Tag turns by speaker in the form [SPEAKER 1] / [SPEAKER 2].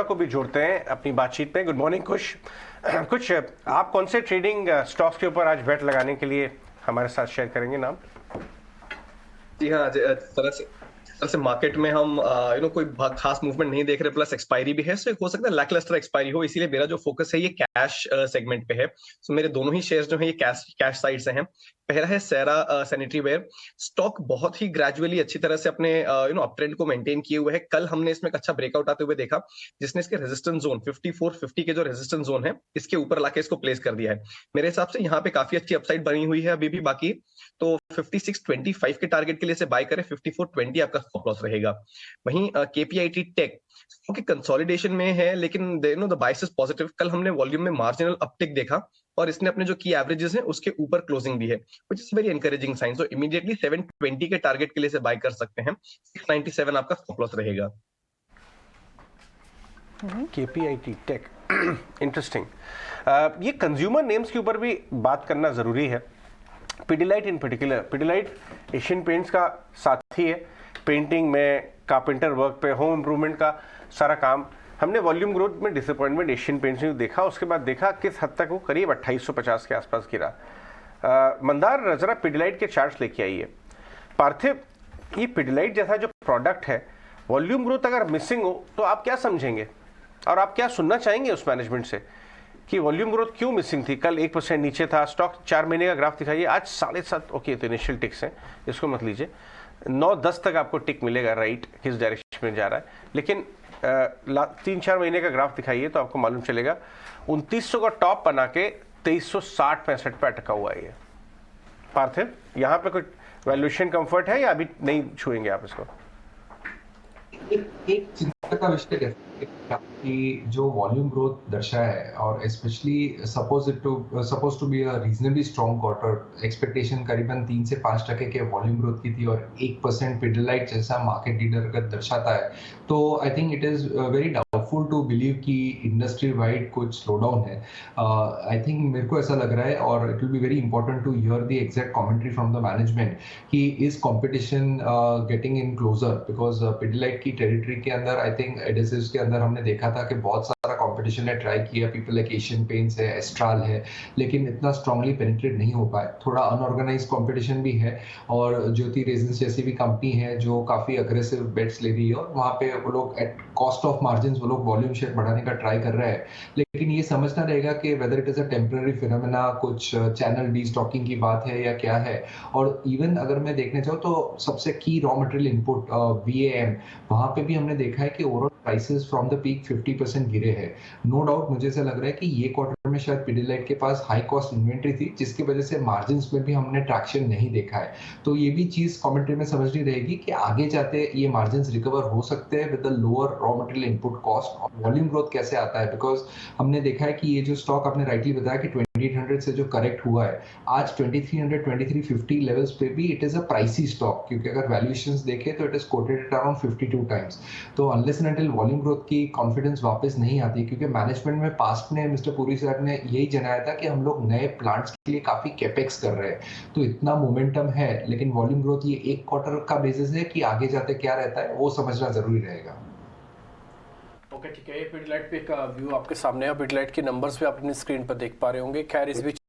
[SPEAKER 1] को भी जोड़ते हैं अपनी बातचीत में। गुड मॉर्निंग कुछ आप कौन से ट्रेडिंग स्टॉक्स के ऊपर आज बेट लगाने के लिए हमारे साथ शेयर करेंगे नाम?
[SPEAKER 2] जी हाँ, तरह से मार्केट में हम कोई खास मूवमेंट नहीं देख रहे, प्लस एक्सपायरी भी है, सो हो सकता है लैकलस्टर एक्सपायरी हो, इसीलिए मेरा जो फोकस है ये कैश सेगमेंट पे है। सो मेरे दोनों ही शेयर्स जो है ये कैश साइड से हैं। पहला है सेरा सैनिटरी वेयर। स्टॉक बहुत ही ग्रेजुअली अच्छी तरह से अपने अप ट्रेंड को मेंटेन किए हुए है। कल हमने इसमें एक अच्छा ब्रेकआउट आते हुए देखा, जिसने इसके रेजिस्टेंस जोन 5450 के जो रेजिस्टेंस जोन है इसके ऊपर लाके इसको प्लेस कर दिया है। मेरे हिसाब से यहाँ पे काफी अच्छी अपसाइड बनी हुई है अभी भी बाकी, तो 5625 के टारगेट के लिए से बाय करें, 5420 आपका स्टॉप लॉस रहेगा। वहीं केपीआईटी टेक क्योंकि कंसोलिडेशन में है, लेकिन द बायस इज पॉजिटिव। कल हमने वॉल्यूम में मार्जिनल अपटिक देखा और इसने अपने जो की एवरेजेस हैं उसके ऊपर क्लोजिंग दी है, which is very encouraging sign. So immediately 720 के टारगेट के लिए से बाय कर सकते हैं। 697 आपका स्टॉप लॉस रहेगा।
[SPEAKER 1] KPIT tech interesting. ये कंज्यूमर नेम्स के ऊपर भी बात करना जरूरी है। पिडिलाइट इन पर्टिकुलर, पिडिलाइट एशियन पेंट्स का साथी है, पेंटिंग में, कारपेंटर वर्क पे, होम इम्प्रूवमेंट का सारा काम। हमने वॉल्यूम ग्रोथ में डिसअपॉइंटमेंट एशियन पेंट्स में देखा, उसके बाद देखा किस हद तक वो करीब 2850 के आसपास गिरा। मंदार जरा पिडिलाइट के चार्ट्स लेके आइए। पार्थिव, ये पिडिलाइट जैसा जो प्रोडक्ट है, वॉल्यूम ग्रोथ अगर मिसिंग हो तो आप क्या समझेंगे और आप क्या सुनना चाहेंगे उस मैनेजमेंट से कि वॉल्यूम ग्रोथ क्यों मिसिंग थी? कल 1% नीचे था स्टॉक, 4 महीने का ग्राफ दिखाइए, आज 7.5। ओके, तो इनिशियल टिक्स हैं, इसको मत लीजिए। 9-10 तक आपको टिक मिलेगा, राइट, किस डायरेक्शन में जा रहा है, लेकिन 3-4 महीने का ग्राफ दिखाइए तो आपको मालूम चलेगा। 2900 का टॉप बना के 2360-65 पे अटका हुआ है ये। पार्थिव, यहाँ पे कोई वैल्यूएशन कंफर्ट है या अभी नहीं छुएंगे आप इसको?
[SPEAKER 3] एक चिंता का विषय है कि जो वॉल्यूम ग्रोथ दर्शाया है, और specially suppose to be a reasonably strong quarter, expectation करीबन 3 से 5% के वॉल्यूम ग्रोथ की थी और 1% पिडिलाइट जैसा मार्केट लीडर का दर्शाता है, तो I think it is very doubtful to believe कि इंडस्ट्री वाइड कुछ स्लो डाउन है। आई थिंक मेरे को ऐसा लग रहा है, और it will be very important to hear the exact commentary from the management कि is competition getting in closer, because Pidilite की टेरिटरी के अंदर आई थिंक एडेसिव्स के अंदर हमने देखा था कि बहुत सारा कंपटीशन ने ट्राई किया, पीपल लाइक एशियन पेंट्स है, एस्ट्राल है, लेकिन इतना स्ट्रांगली पेनिट्रेट नहीं हो पाए। थोड़ा अनऑर्गेनाइज कंपटीशन भी है, और ज्योति रेजिन्स जैसी भी कंपनी है जो काफी अग्रेसिव बेट्स ले रही है, और वहां पे वो लोग एट कॉस्ट ऑफ मार्जिन वो लोग वॉल्यूम शेयर बढ़ाने का ट्राई कर रहे हैं। लेकिन ये समझना रहेगा कि whether it is a temporary phenomena, कुछ चैनल डी स्टॉकिंग की बात है या क्या है। और इवन अगर मैं देखने चाहूँ तो सबसे की रॉ मटेरियल इनपुट VAM, वहां पे भी हमने देखा है कि overall prices from the peak 50% गिरे हैं। नो डाउट मुझे ऐसा लग रहा है कि ये क्वार्टर में शायद पिडिलाइट के पास हाई कॉस्ट इन्वेंट्री थी, जिसकी वजह से मार्जिन में भी हमने ट्रैक्शन नहीं देखा है। तो ये भी चीज कमेंट्री में समझनी रहेगी कि आगे जाते ये मार्जिन रिकवर हो सकते हैं with the lower raw material input cost, और वॉल्यूम ग्रोथ कैसे आता है, बिकॉज हमने देखा है कि ये जो स्टॉक आपने राइटली बताया कि 2800 से जो करेक्ट हुआ है, आज 2300 2350 लेवल्स पे भी it is a pricey stock, क्योंकि अगर वैल्यूएशंस देखें तो it is quoted at around 52 times. तो unless and until volume growth की कॉन्फिडेंस वापस नहीं आती, क्योंकि मैनेजमेंट में पास्ट में मिस्टर पुरी सर ने यही जनाया था कि हम लोग नए प्लांट्स के लिए काफी कैपेक्स कर रहे हैं, तो इतना मोमेंटम है, लेकिन वॉल्यूम ग्रोथ ये एक क्वार्टर का बेसिस है कि आगे जाते क्या रहता है वो समझना जरूरी रहेगा।
[SPEAKER 4] ओके, ठीक है। ये पिडिलाइट पे का व्यू आपके सामने है, पिडिलाइट के नंबर्स भी आप अपनी स्क्रीन पर देख पा रहे होंगे। खैर, इस बीच